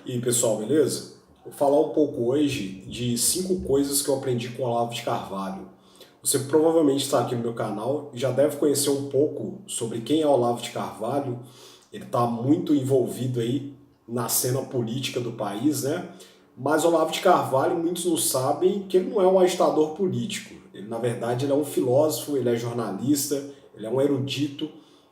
E aí, pessoal, beleza? Vou falar um pouco hoje de 5 coisas que eu aprendi com o Olavo de Carvalho. Você provavelmente está aqui no meu canal e já deve conhecer um pouco sobre quem é o Olavo de Carvalho. Ele está muito envolvido aí na cena política do país, né? Mas o Olavo de Carvalho, muitos não sabem que ele não é um agitador político. Ele, na verdade, ele é um filósofo, ele é jornalista, ele é um erudito,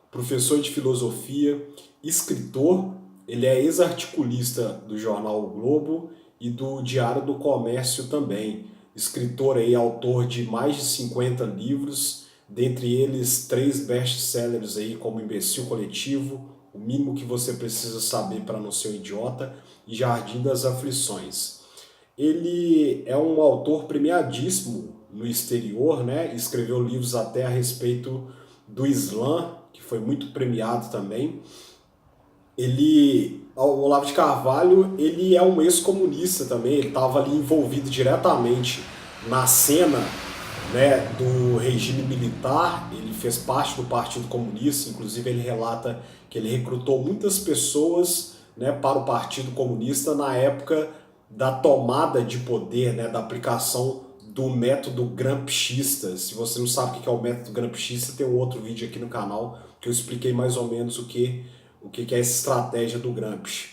professor de filosofia, escritor. Ele é ex-articulista do jornal O Globo e do Diário do Comércio também. Escritor e autor de mais de 50 livros, dentre eles 3 best-sellers aí como Imbecil Coletivo, O Mínimo que Você Precisa Saber para Não Ser um Idiota e Jardim das Aflições. Ele é um autor premiadíssimo no exterior, né? Escreveu livros até a respeito do Islã, que foi muito premiado também. O Olavo de Carvalho, ele é um ex-comunista também, ele estava ali envolvido diretamente na cena, né, do regime militar. Ele fez parte do Partido Comunista, inclusive ele relata que ele recrutou muitas pessoas, né, para o Partido Comunista na época da tomada de poder, né, da aplicação do método gramsciista. Se você não sabe o que é o método gramsciista, tem um outro vídeo aqui no canal que eu expliquei mais ou menos o que é essa estratégia do Gramsci.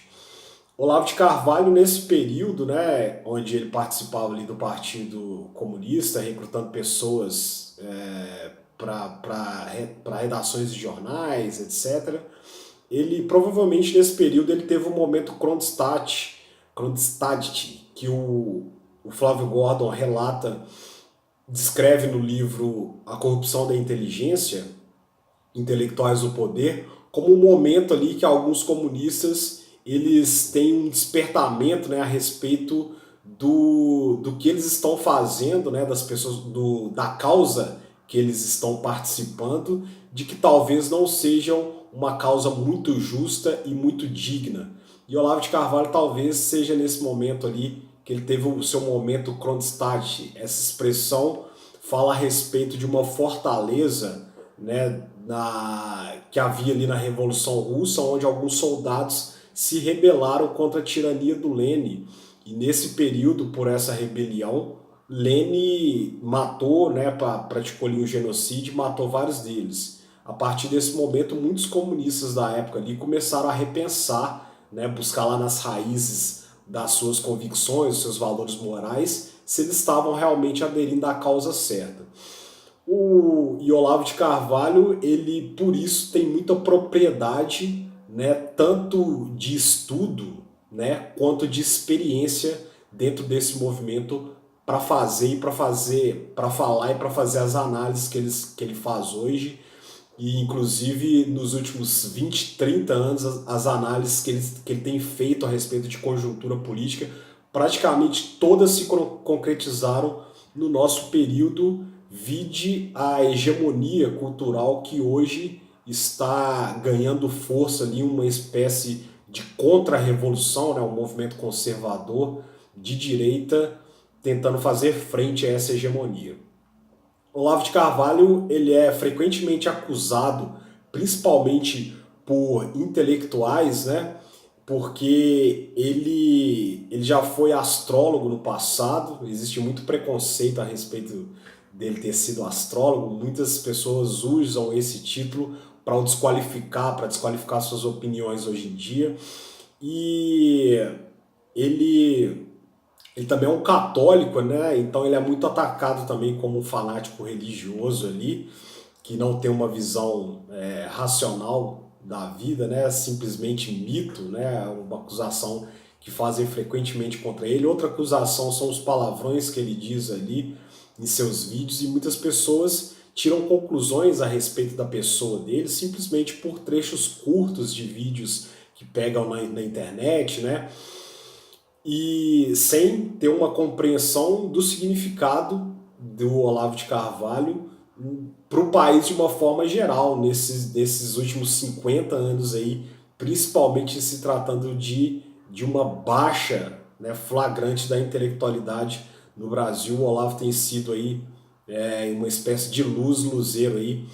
Olavo de Carvalho, nesse período, né, onde ele participava ali do Partido Comunista, recrutando pessoas para redações de jornais, etc., ele provavelmente nesse período ele teve um momento Kronstadt, que o Flávio Gordon relata, descreve no livro A Corrupção da Inteligência, Intelectuais do Poder, como um momento ali que alguns comunistas eles têm um despertamento, né, a respeito do que eles estão fazendo, né, das pessoas, da causa que eles estão participando, de que talvez não sejam uma causa muito justa e muito digna. E Olavo de Carvalho talvez seja nesse momento ali que ele teve o seu momento Kronstadt. Essa expressão fala a respeito de uma fortaleza, né, que havia ali na Revolução Russa, onde alguns soldados se rebelaram contra a tirania do Lenin. E nesse período, por essa rebelião, Lenin matou, né, praticou ali um genocídio e matou vários deles. A partir desse momento, muitos comunistas da época ali começaram a repensar, né, buscar lá nas raízes das suas convicções, dos seus valores morais, se eles estavam realmente aderindo à causa certa. O Olavo de Carvalho, ele por isso tem muita propriedade, né, tanto de estudo, né, quanto de experiência dentro desse movimento para para falar e para fazer as análises que ele faz hoje. E inclusive nos últimos 20, 30 anos, as análises que ele tem feito a respeito de conjuntura política, praticamente todas se concretizaram no nosso período, vide a hegemonia cultural que hoje está ganhando força ali, uma espécie de contra-revolução, né, um movimento conservador de direita tentando fazer frente a essa hegemonia. Olavo de Carvalho, ele é frequentemente acusado, principalmente por intelectuais, né? Porque ele já foi astrólogo no passado, existe muito preconceito a respeito dele ter sido astrólogo, muitas pessoas usam esse título para o desqualificar, para desqualificar suas opiniões hoje em dia. E ele ele também é um católico, né? Então ele é muito atacado também como um fanático religioso ali, que não tem uma visão racional da vida, né? Simplesmente mito, né? Uma acusação que fazem frequentemente contra ele. Outra acusação são os palavrões que ele diz ali em seus vídeos, e muitas pessoas tiram conclusões a respeito da pessoa dele simplesmente por trechos curtos de vídeos que pegam na internet, né? E sem ter uma compreensão do significado do Olavo de Carvalho para o país de uma forma geral, nesses últimos 50 anos aí, principalmente se tratando de uma baixa, né, flagrante da intelectualidade no Brasil. O Olavo tem sido aí uma espécie de luzeiro aí,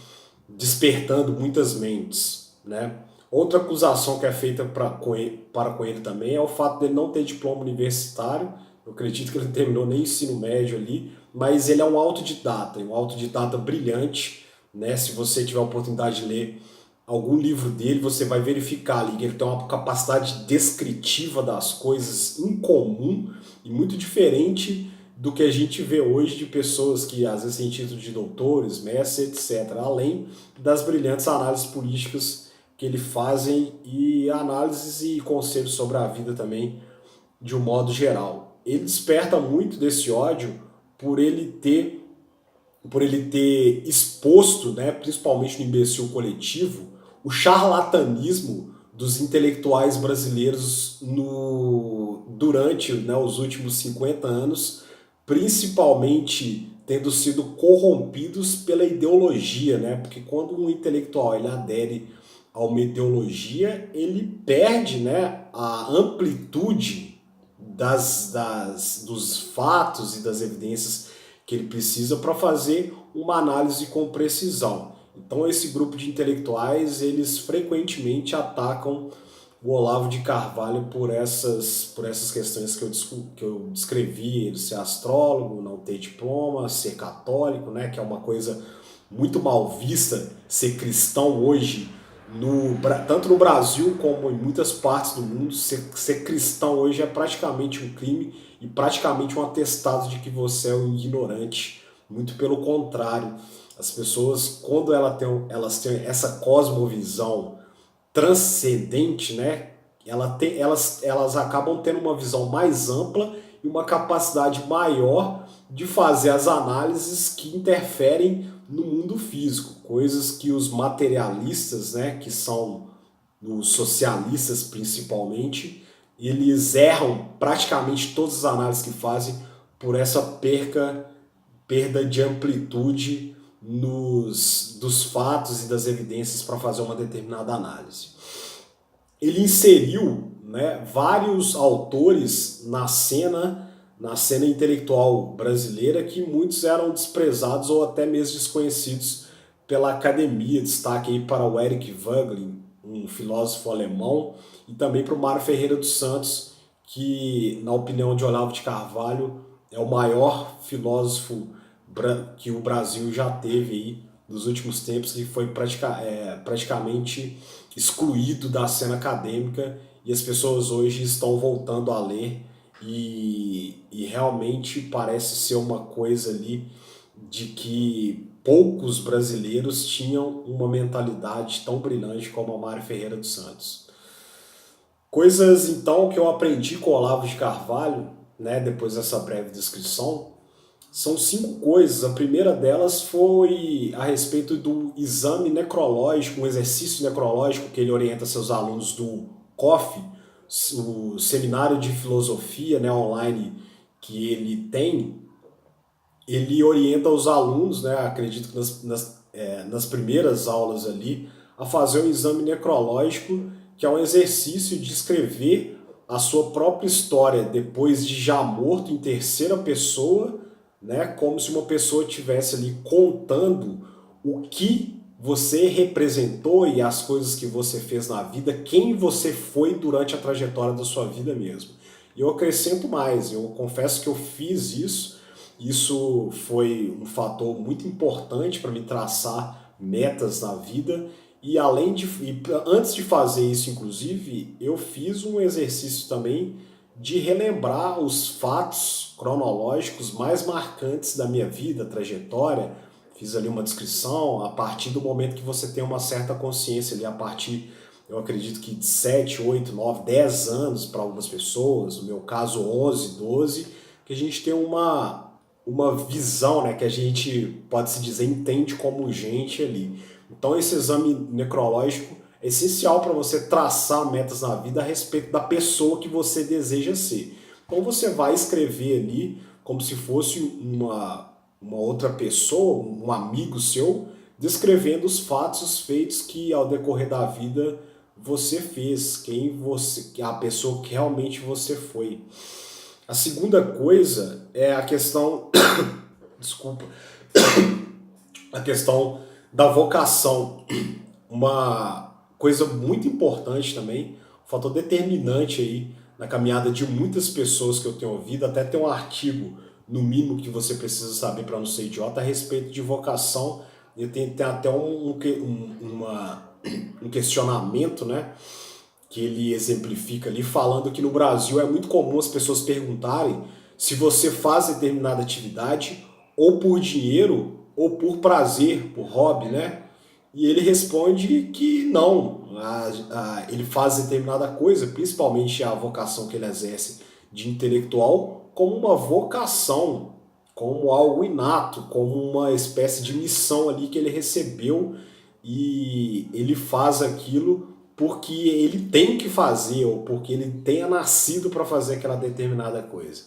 despertando muitas mentes, né? Outra acusação que é feita para com ele também é o fato dele não ter diploma universitário. Eu acredito que ele não terminou nem ensino médio ali, mas ele é um autodidata brilhante, né? Se você tiver a oportunidade de ler algum livro dele, você vai verificar ali que ele tem uma capacidade descritiva das coisas incomum e muito diferente do que a gente vê hoje de pessoas que às vezes têm título de doutores, mestres, etc. Além das brilhantes análises políticas que ele fazem e análises e conselhos sobre a vida também de um modo geral. Ele desperta muito desse ódio por ele ter exposto, né, principalmente no imbecil coletivo, o charlatanismo dos intelectuais brasileiros durante, né, os últimos 50 anos, principalmente tendo sido corrompidos pela ideologia, né? Porque quando um intelectual ele adere a uma ideologia, ele perde, né, a amplitude dos fatos e das evidências que ele precisa para fazer uma análise com precisão. Então esse grupo de intelectuais, eles frequentemente atacam o Olavo de Carvalho por essas questões que eu descrevi, ele ser astrólogo, não ter diploma, ser católico, né, que é uma coisa muito mal vista, ser cristão hoje, tanto no Brasil como em muitas partes do mundo, ser cristão hoje é praticamente um crime e praticamente um atestado de que você é um ignorante. Muito pelo contrário, as pessoas, quando elas têm essa cosmovisão transcendente, né? Elas acabam tendo uma visão mais ampla e uma capacidade maior de fazer as análises que interferem no mundo físico, coisas que os materialistas, né, que são os socialistas principalmente, eles erram praticamente todas as análises que fazem por essa perda de amplitude dos fatos e das evidências para fazer uma determinada análise. Ele inseriu, né, vários autores na cena intelectual brasileira que muitos eram desprezados ou até mesmo desconhecidos pela academia. Destaque aí para o Eric Wagner, um filósofo alemão, e também para o Mário Ferreira dos Santos, que, na opinião de Olavo de Carvalho, é o maior filósofo que o Brasil já teve aí nos últimos tempos, e foi praticamente excluído da cena acadêmica, e as pessoas hoje estão voltando a ler, e realmente parece ser uma coisa ali de que poucos brasileiros tinham uma mentalidade tão brilhante como a Mário Ferreira dos Santos. Coisas, então, que eu aprendi com o Olavo de Carvalho, né, depois dessa breve descrição, são 5 coisas. A primeira delas foi a respeito do exame necrológico, um exercício necrológico que ele orienta seus alunos do COF, o seminário de filosofia, né, online que ele tem. Ele orienta os alunos, né, acredito que nas primeiras aulas ali, a fazer um exame necrológico, que é um exercício de escrever a sua própria história depois de já morto em terceira pessoa, né, como se uma pessoa estivesse ali contando o que você representou e as coisas que você fez na vida, quem você foi durante a trajetória da sua vida mesmo. E eu acrescento mais, eu confesso que eu fiz isso. Isso foi um fator muito importante para me traçar metas na vida. E antes de fazer isso, inclusive, eu fiz um exercício também de relembrar os fatos cronológicos mais marcantes da minha vida, trajetória. Fiz ali uma descrição a partir do momento que você tem uma certa consciência ali, a partir, eu acredito que de 7, 8, 9, 10 anos para algumas pessoas, no meu caso 11, 12, que a gente tem uma visão, né, que a gente, pode-se dizer, entende como gente ali. Então esse exame necrológico é essencial para você traçar metas na vida a respeito da pessoa que você deseja ser. Então você vai escrever ali como se fosse uma outra pessoa, um amigo seu, descrevendo os fatos, os feitos que ao decorrer da vida você fez, a pessoa que realmente você foi. A segunda coisa é a questão, desculpa, a questão da vocação. coisa muito importante também, um fator determinante aí na caminhada de muitas pessoas que eu tenho ouvido, até tem um artigo, no mínimo, que você precisa saber para não ser idiota, a respeito de vocação, e tem até um questionamento, né, que ele exemplifica ali, falando que no Brasil é muito comum as pessoas perguntarem se você faz determinada atividade ou por dinheiro ou por prazer, por hobby, né? E ele responde que não, ele faz determinada coisa, principalmente a vocação que ele exerce de intelectual, como uma vocação, como algo inato, como uma espécie de missão ali que ele recebeu e ele faz aquilo porque ele tem que fazer ou porque ele tenha nascido para fazer aquela determinada coisa.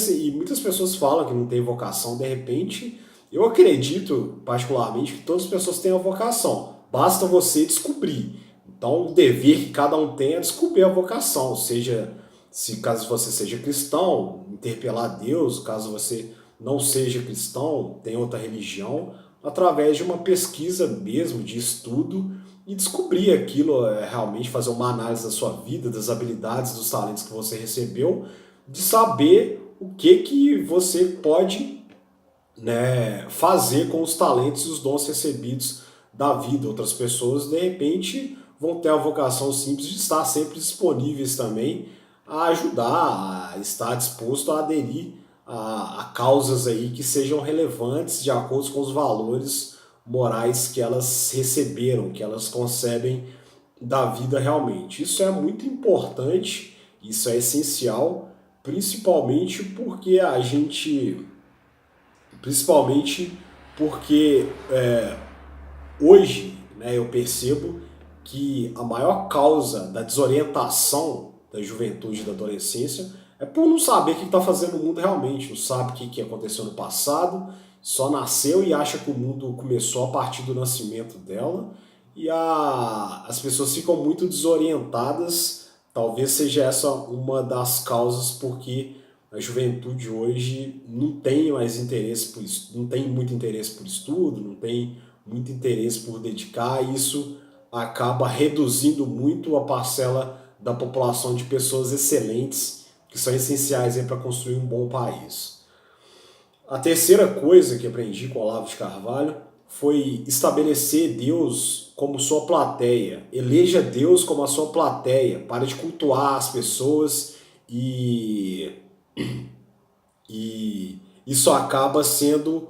E muitas pessoas falam que não tem vocação, de repente, eu acredito particularmente que todas as pessoas têm a vocação, basta você descobrir. Então, o dever que cada um tem é descobrir a vocação, seja se caso você seja cristão, interpelar Deus, caso você não seja cristão, tem outra religião, através de uma pesquisa mesmo, de estudo, e descobrir aquilo, realmente fazer uma análise da sua vida, das habilidades, dos talentos que você recebeu, de saber o que você pode, né, fazer com os talentos e os dons recebidos da vida. Outras pessoas, de repente, vão ter a vocação simples de estar sempre disponíveis também a ajudar, a estar disposto a aderir a causas aí que sejam relevantes de acordo com os valores morais que elas receberam, que elas concebem da vida realmente. Isso é muito importante, isso é essencial, principalmente porque principalmente porque hoje, né, eu percebo que a maior causa da desorientação da juventude e da adolescência é por não saber o que está fazendo no mundo realmente, não sabe o que aconteceu no passado, só nasceu e acha que o mundo começou a partir do nascimento dela, e as pessoas ficam muito desorientadas. Talvez seja essa uma das causas porque a juventude hoje não tem mais interesse por isso, não tem muito interesse por estudo, não tem muito interesse por dedicar, e isso acaba reduzindo muito a parcela da população de pessoas excelentes que são essenciais para construir um bom país. A terceira coisa que aprendi com Olavo de Carvalho foi estabelecer Deus como sua plateia. Eleja Deus como a sua plateia. Pare de cultuar as pessoas e isso acaba sendo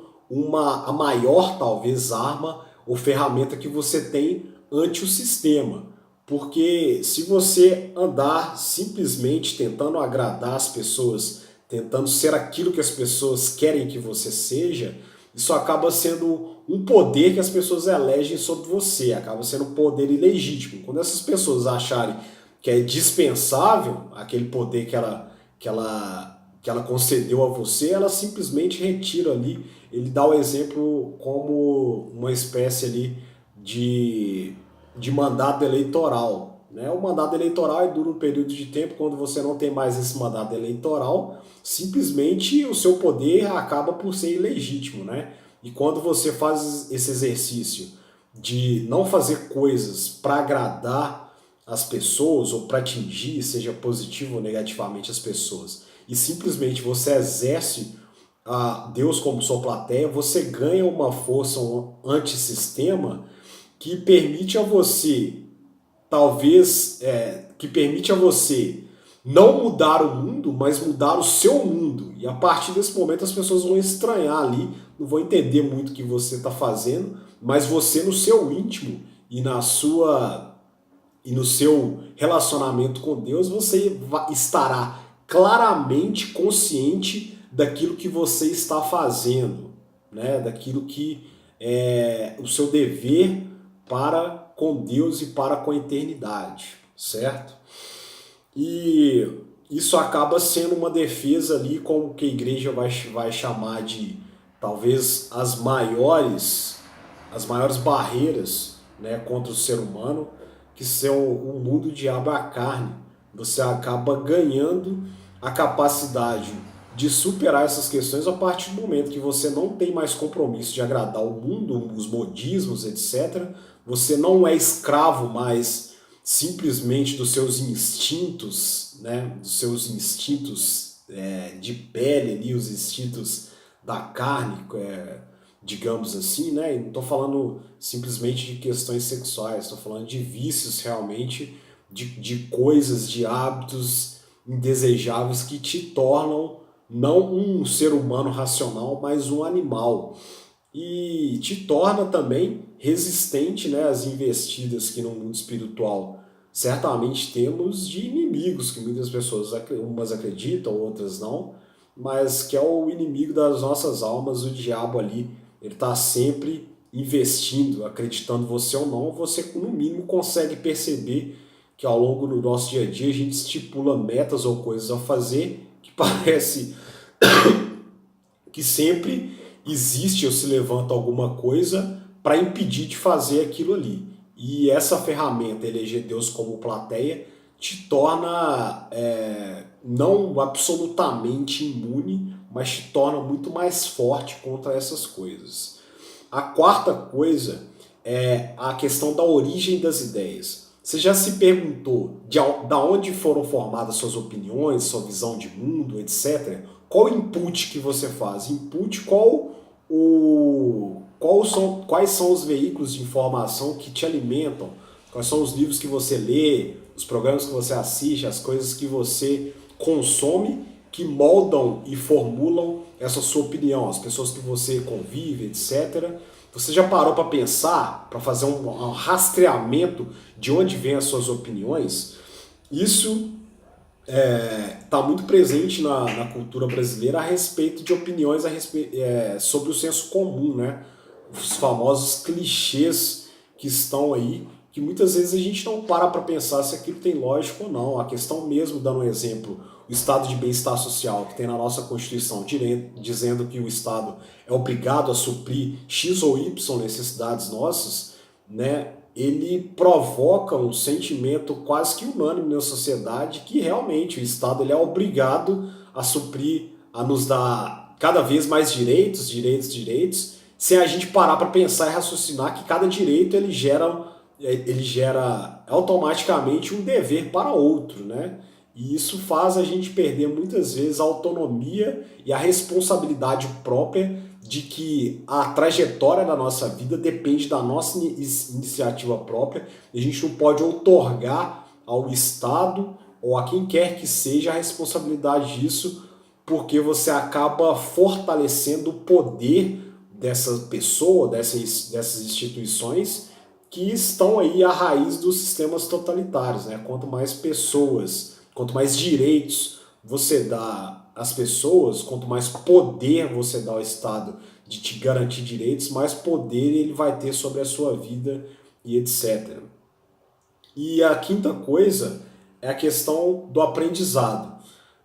a maior, talvez, arma ou ferramenta que você tem ante o sistema. Porque se você andar simplesmente tentando agradar as pessoas, tentando ser aquilo que as pessoas querem que você seja, isso acaba sendo um poder que as pessoas elegem sobre você, acaba sendo um poder ilegítimo. Quando essas pessoas acharem que é dispensável aquele poder que ela concedeu a você, ela simplesmente retira ali. Ele dá o exemplo como uma espécie ali de mandato eleitoral. Né? O mandato eleitoral dura um período de tempo. Quando você não tem mais esse mandato eleitoral, simplesmente o seu poder acaba por ser ilegítimo. Né? E quando você faz esse exercício de não fazer coisas para agradar as pessoas ou para atingir, seja positivo ou negativamente, as pessoas, e simplesmente você exerce a Deus como sua plateia, você ganha uma força, um antissistema que permite a você, talvez, que permite a você não mudar o mundo, mas mudar o seu mundo. E a partir desse momento as pessoas vão estranhar ali, não vão entender muito o que você está fazendo, mas você no seu íntimo e no seu relacionamento com Deus, você estará claramente consciente daquilo que você está fazendo, né? Daquilo que é o seu dever para com Deus e para com a eternidade, certo? E isso acaba sendo uma defesa ali, como que a igreja vai chamar de talvez as maiores barreiras, né, contra o ser humano, que são o mundo, o diabo e a carne. Você acaba ganhando a capacidade de superar essas questões a partir do momento que você não tem mais compromisso de agradar o mundo, os modismos, etc. você não é escravo mais simplesmente dos seus instintos, né? Dos seus instintos de pele ali, os instintos da carne, digamos assim, né? E não estou falando simplesmente de questões sexuais, estou falando de vícios realmente, de coisas, de hábitos indesejáveis que te tornam não um ser humano racional, mas um animal. E te torna também resistente, né, às investidas que no mundo espiritual certamente temos de inimigos que muitas pessoas, umas acreditam, outras não, mas que é o inimigo das nossas almas, o diabo ali. Ele está sempre investindo, acreditando você ou não, você no mínimo consegue perceber que ao longo do nosso dia a dia a gente estipula metas ou coisas a fazer que parece que sempre existe ou se levanta alguma coisa para impedir de fazer aquilo ali. E essa ferramenta, eleger Deus como plateia, te torna não absolutamente imune, mas te torna muito mais forte contra essas coisas. A quarta coisa é a questão da origem das ideias. Você já se perguntou da onde foram formadas suas opiniões, sua visão de mundo, etc? Qual o input que você faz? Input, quais são os veículos de informação que te alimentam? Quais são os livros que você lê, os programas que você assiste, as coisas que você consome que moldam e formulam essa sua opinião, as pessoas que você convive, etc. Você já parou para pensar, para fazer um rastreamento de onde vêm as suas opiniões? Isso está muito presente na cultura brasileira a respeito de opiniões sobre o senso comum, né? Os famosos clichês que estão aí, que muitas vezes a gente não para pensar se aquilo tem lógica ou não. A questão mesmo, dando um exemplo, o estado de bem-estar social, que tem na nossa Constituição, dizendo que o Estado é obrigado a suprir X ou Y necessidades nossas, né? Ele provoca um sentimento quase que unânime na sociedade que realmente o Estado ele é obrigado a suprir, a nos dar cada vez mais direitos, sem a gente parar para pensar e raciocinar que cada direito ele gera automaticamente um dever para outro, né? E isso faz a gente perder muitas vezes a autonomia e a responsabilidade própria de que a trajetória da nossa vida depende da nossa iniciativa própria e a gente não pode outorgar ao Estado ou a quem quer que seja a responsabilidade disso, porque você acaba fortalecendo o poder dessa pessoa, dessas instituições que estão aí à raiz dos sistemas totalitários, né? Quanto mais pessoas, quanto mais direitos você dá às pessoas, quanto mais poder você dá ao Estado de te garantir direitos, mais poder ele vai ter sobre a sua vida e etc. E a quinta coisa é a questão do aprendizado,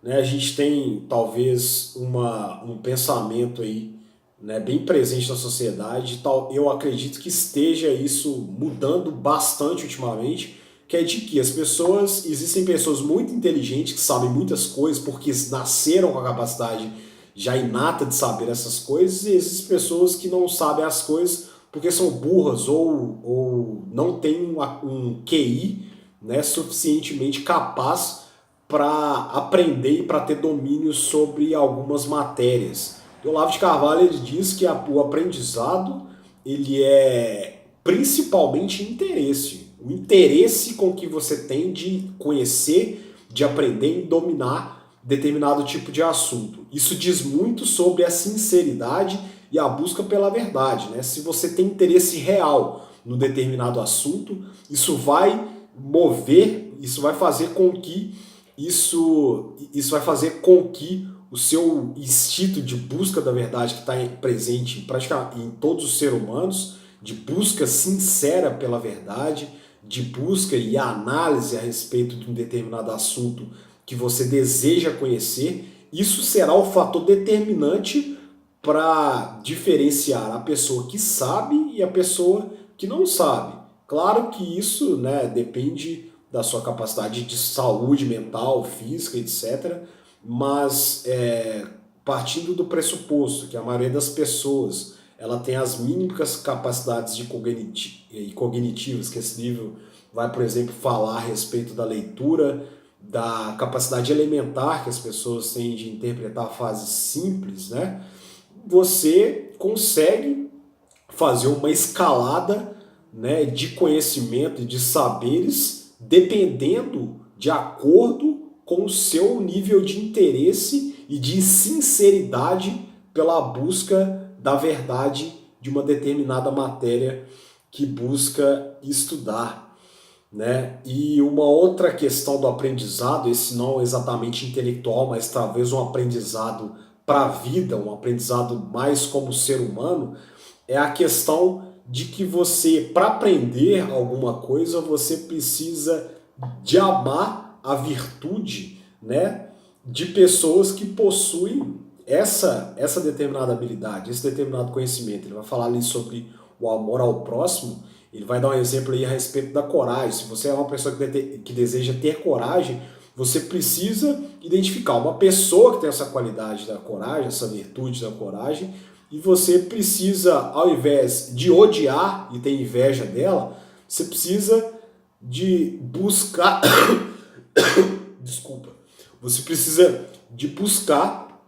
né? A gente tem talvez um pensamento aí, né, bem presente na sociedade, eu acredito que esteja isso mudando bastante ultimamente, que é de que existem pessoas muito inteligentes que sabem muitas coisas porque nasceram com a capacidade já inata de saber essas coisas, e existem pessoas que não sabem as coisas porque são burras ou não têm um QI, né, suficientemente capaz para aprender e para ter domínio sobre algumas matérias. O Olavo de Carvalho ele diz que o aprendizado ele é principalmente interesse. O interesse com que você tem de conhecer, de aprender e dominar determinado tipo de assunto. Isso diz muito sobre a sinceridade e a busca pela verdade, né? Se você tem interesse real no determinado assunto, isso vai fazer com que o seu instinto de busca da verdade que está presente praticamente em todos os seres humanos, de busca sincera pela verdade, de busca e análise a respeito de um determinado assunto que você deseja conhecer, isso será o fator determinante para diferenciar a pessoa que sabe e a pessoa que não sabe. Claro que isso, né, depende da sua capacidade de saúde mental, física, etc., mas partindo do pressuposto que a maioria das pessoas ela tem as mínimas capacidades cognitivas, que esse livro vai, por exemplo, falar a respeito da leitura, da capacidade elementar que as pessoas têm de interpretar fases simples, né? Você consegue fazer uma escalada, né, de conhecimento e de saberes dependendo de acordo com o seu nível de interesse e de sinceridade pela busca da verdade de uma determinada matéria que busca estudar, né? E uma outra questão do aprendizado, esse não exatamente intelectual, mas talvez um aprendizado para a vida, um aprendizado mais como ser humano, é a questão de que você, para aprender alguma coisa, você precisa de amar a virtude, né, de pessoas que possuem essa determinada habilidade, esse determinado conhecimento. Ele vai falar ali sobre o amor ao próximo, ele vai dar um exemplo aí a respeito da coragem. Se você é uma pessoa que deseja ter coragem, você precisa identificar uma pessoa que tem essa qualidade da coragem, essa virtude da coragem, e você precisa, ao invés de odiar e ter inveja dela, você precisa de buscar desculpa, você precisa de buscar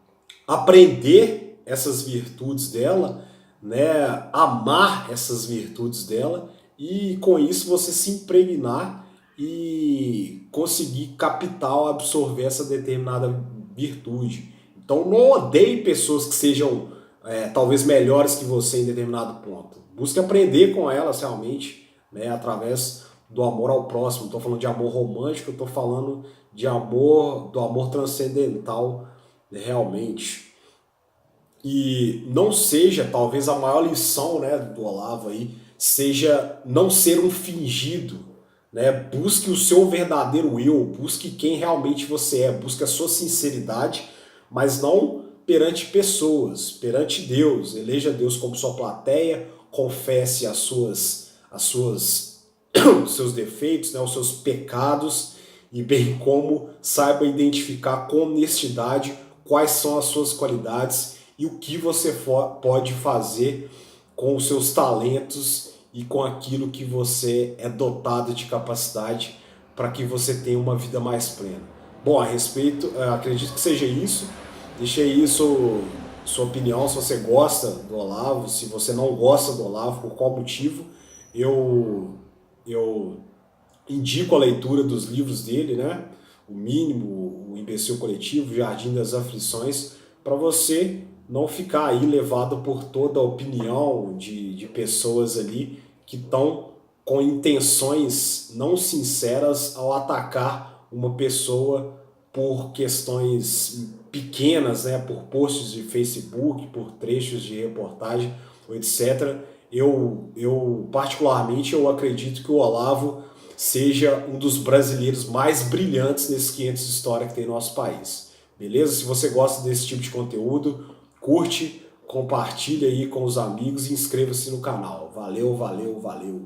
aprender essas virtudes dela, né, amar essas virtudes dela e com isso você se impregnar e conseguir captar ou absorver essa determinada virtude. Então não odeie pessoas que sejam talvez melhores que você em determinado ponto. Busque aprender com elas realmente, né, através do amor ao próximo. Não estou falando de amor romântico, eu estou falando de amor, do amor transcendental, né, realmente. E não seja, talvez a maior lição, né, do Olavo aí, seja não ser um fingido, né? Busque o seu verdadeiro eu, busque quem realmente você é, busque a sua sinceridade, mas não perante pessoas, perante Deus. Eleja Deus como sua plateia, confesse os seus defeitos, né, os seus pecados, e bem como saiba identificar com honestidade quais são as suas qualidades e o que você pode fazer com os seus talentos e com aquilo que você é dotado de capacidade para que você tenha uma vida mais plena. Bom, a respeito, acredito que seja isso. Deixa aí sua opinião, se você gosta do Olavo, se você não gosta do Olavo, por qual motivo. Eu indico a leitura dos livros dele, né? O Mínimo, O Imbecil Coletivo, O Jardim das Aflições, para você não ficar aí levado por toda a opinião de pessoas ali que estão com intenções não sinceras ao atacar uma pessoa por questões pequenas, né, por posts de Facebook, por trechos de reportagem, etc. Particularmente, eu acredito que o Olavo seja um dos brasileiros mais brilhantes nesses 500 de história que tem no nosso país. Beleza? Se você gosta desse tipo de conteúdo, curte, compartilha aí com os amigos e inscreva-se no canal. Valeu, valeu, valeu!